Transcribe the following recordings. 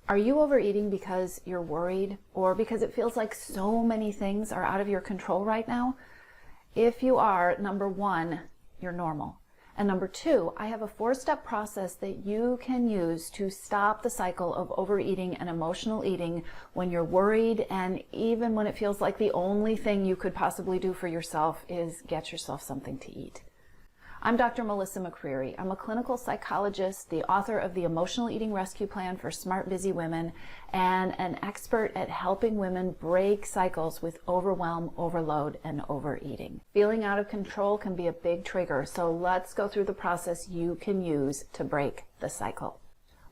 Are you overeating because you're worried or because it feels like so many things are out of your control right now? If you are, number one, you're normal. And number two, I have a 4-step process that you can use to stop the cycle of overeating and emotional eating when you're worried, and even when it feels like the only thing you could possibly do for yourself is get yourself something to eat. I'm Dr. Melissa McCreary. I'm a clinical psychologist, the author of the Emotional Eating Rescue Plan for Smart, Busy Women, and an expert at helping women break cycles with overwhelm, overload, and overeating. Feeling out of control can be a big trigger, so let's go through the process you can use to break the cycle.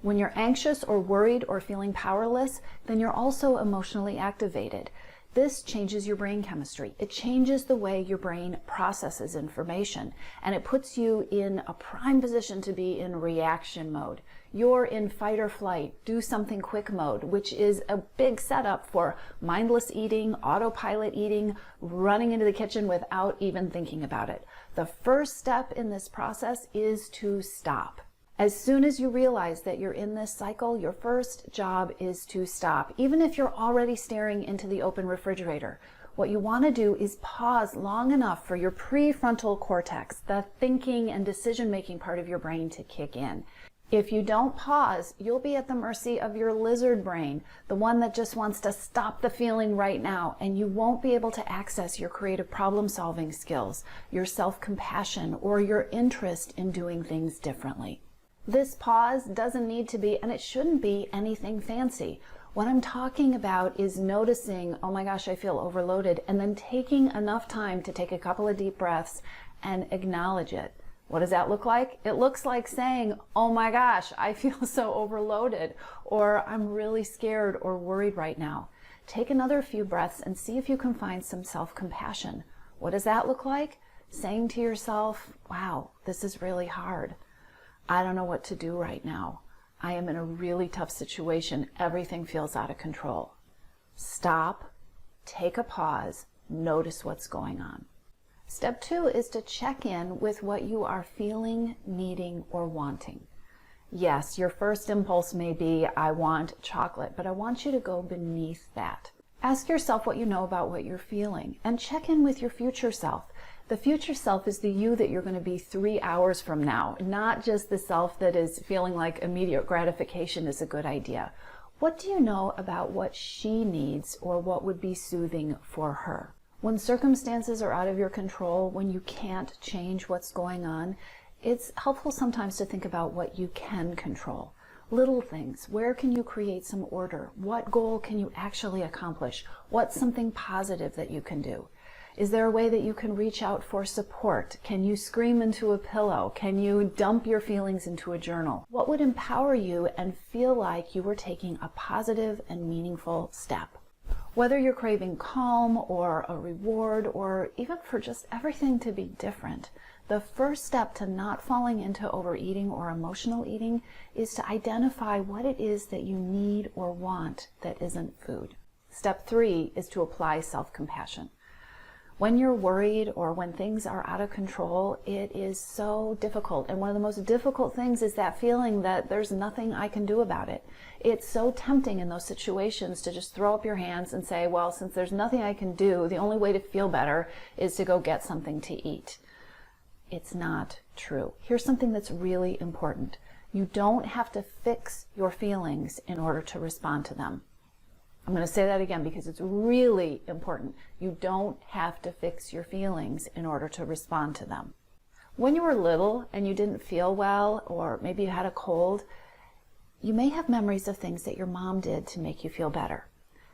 When you're anxious or worried or feeling powerless, then you're also emotionally activated. This changes your brain chemistry. It changes the way your brain processes information, and it puts you in a prime position to be in reaction mode. You're in fight or flight, do something quick mode, which is a big setup for mindless eating, autopilot eating, running into the kitchen without even thinking about it. The first step in this process is to stop. As soon as you realize that you're in this cycle, your first job is to stop. Even if you're already staring into the open refrigerator, what you want to do is pause long enough for your prefrontal cortex, the thinking and decision-making part of your brain, to kick in. If you don't pause, you'll be at the mercy of your lizard brain, the one that just wants to stop the feeling right now, and you won't be able to access your creative problem-solving skills, your self-compassion, or your interest in doing things differently. This pause doesn't need to be, and it shouldn't be, anything fancy. What I'm talking about is noticing, oh my gosh, I feel overloaded, and then taking enough time to take a couple of deep breaths and acknowledge it. What does that look like? It looks like saying, oh my gosh, I feel so overloaded, or I'm really scared or worried right now. Take another few breaths and see if you can find some self-compassion. What does that look like? Saying to yourself, wow, this is really hard. I don't know what to do right now. I am in a really tough situation. Everything feels out of control. Stop, take a pause, notice what's going on. Step 2 is to check in with what you are feeling, needing, or wanting. Yes, your first impulse may be, I want chocolate, but I want you to go beneath that. Ask yourself what you know about what you're feeling, and check in with your future self. The future self is the you that you're going to be 3 hours from now, not just the self that is feeling like immediate gratification is a good idea. What do you know about what she needs or what would be soothing for her? When circumstances are out of your control, when you can't change what's going on, it's helpful sometimes to think about what you can control. Little things. Where can you create some order? What goal can you actually accomplish? What's something positive that you can do? Is there a way that you can reach out for support? Can you scream into a pillow? Can you dump your feelings into a journal? What would empower you and feel like you were taking a positive and meaningful step? Whether you're craving calm or a reward or even for just everything to be different, the first step to not falling into overeating or emotional eating is to identify what it is that you need or want that isn't food. Step 3 is to apply self-compassion. When you're worried or when things are out of control, it is so difficult. And one of the most difficult things is that feeling that there's nothing I can do about it. It's so tempting in those situations to just throw up your hands and say, well, since there's nothing I can do, the only way to feel better is to go get something to eat. It's not true. Here's something that's really important. You don't have to fix your feelings in order to respond to them. I'm going to say that again because it's really important. You don't have to fix your feelings in order to respond to them. When you were little and you didn't feel well, or maybe you had a cold, you may have memories of things that your mom did to make you feel better.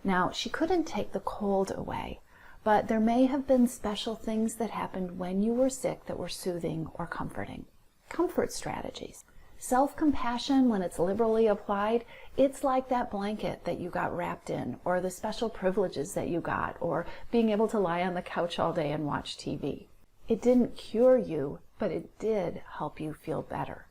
Now, she couldn't take the cold away, but there may have been special things that happened when you were sick that were soothing or comforting. Comfort strategies. Self-compassion, when it's liberally applied, it's like that blanket that you got wrapped in, or the special privileges that you got, or being able to lie on the couch all day and watch TV. It didn't cure you, but it did help you feel better.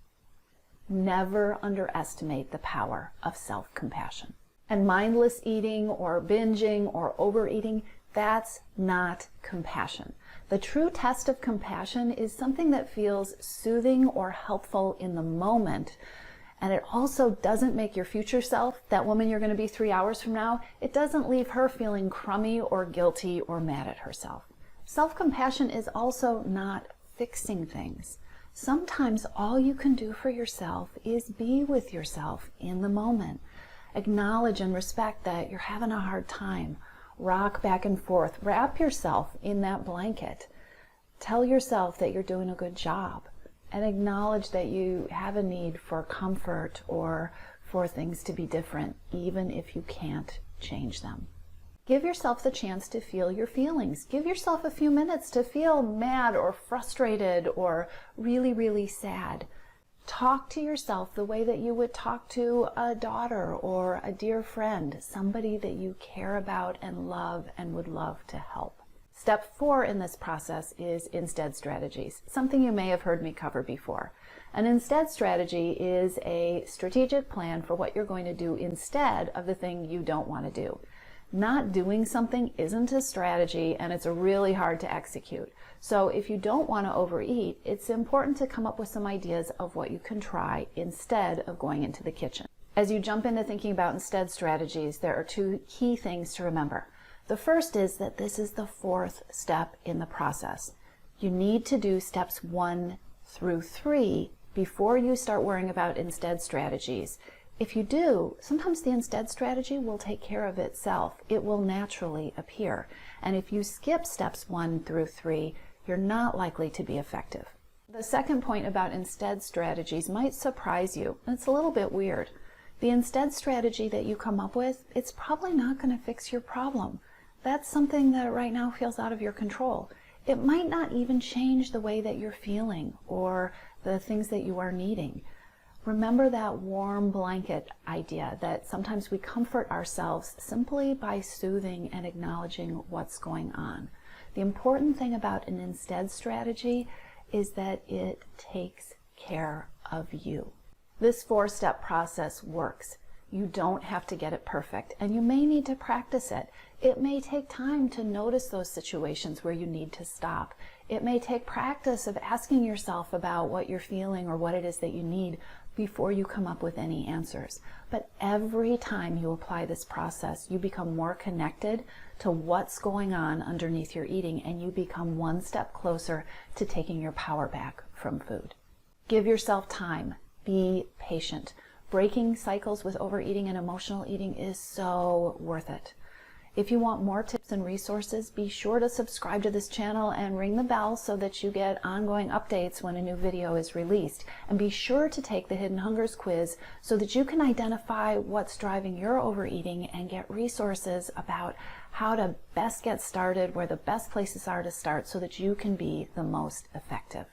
Never underestimate the power of self-compassion. And mindless eating or binging or overeating, that's not compassion. The true test of compassion is something that feels soothing or helpful in the moment, And it also doesn't make your future self, that woman you're going to be 3 hours from now, it doesn't leave her feeling crummy or guilty or mad at herself. Self-compassion is also not fixing things. Sometimes all you can do for yourself is be with yourself in the moment. Acknowledge and respect that you're having a hard time. Rock back and forth. Wrap yourself in that blanket. Tell yourself that you're doing a good job. And acknowledge that you have a need for comfort or for things to be different, even if you can't change them. Give yourself the chance to feel your feelings. Give yourself a few minutes to feel mad or frustrated or really, really sad. Talk to yourself the way that you would talk to a daughter or a dear friend, somebody that you care about and love and would love to help. Step 4 in this process is instead strategies, something you may have heard me cover before. An instead strategy is a strategic plan for what you're going to do instead of the thing you don't want to do. Not doing something isn't a strategy, and it's really hard to execute. So if you don't want to overeat, it's important to come up with some ideas of what you can try instead of going into the kitchen. As you jump into thinking about instead strategies, there are 2 key things to remember. The first is that this is the 4th step in the process. You need to do steps 1 through 3 before you start worrying about instead strategies. If you do, sometimes the instead strategy will take care of itself. It will naturally appear. And if you skip steps 1 through 3, you're not likely to be effective. The second point about instead strategies might surprise you. It's a little bit weird. The instead strategy that you come up with, it's probably not going to fix your problem. That's something that right now feels out of your control. It might not even change the way that you're feeling or the things that you are needing. Remember that warm blanket idea that sometimes we comfort ourselves simply by soothing and acknowledging what's going on. The important thing about an instead strategy is that it takes care of you. This 4-step process works. You don't have to get it perfect, and you may need to practice it. It may take time to notice those situations where you need to stop. It may take practice of asking yourself about what you're feeling or what it is that you need before you come up with any answers. But every time you apply this process, you become more connected to what's going on underneath your eating, and you become 1 step closer to taking your power back from food. Give yourself time. Be patient. Breaking cycles with overeating and emotional eating is so worth it. If you want more tips and resources, be sure to subscribe to this channel and ring the bell so that you get ongoing updates when a new video is released. And be sure to take the Hidden Hungers quiz so that you can identify what's driving your overeating and get resources about how to best get started, where the best places are to start so that you can be the most effective.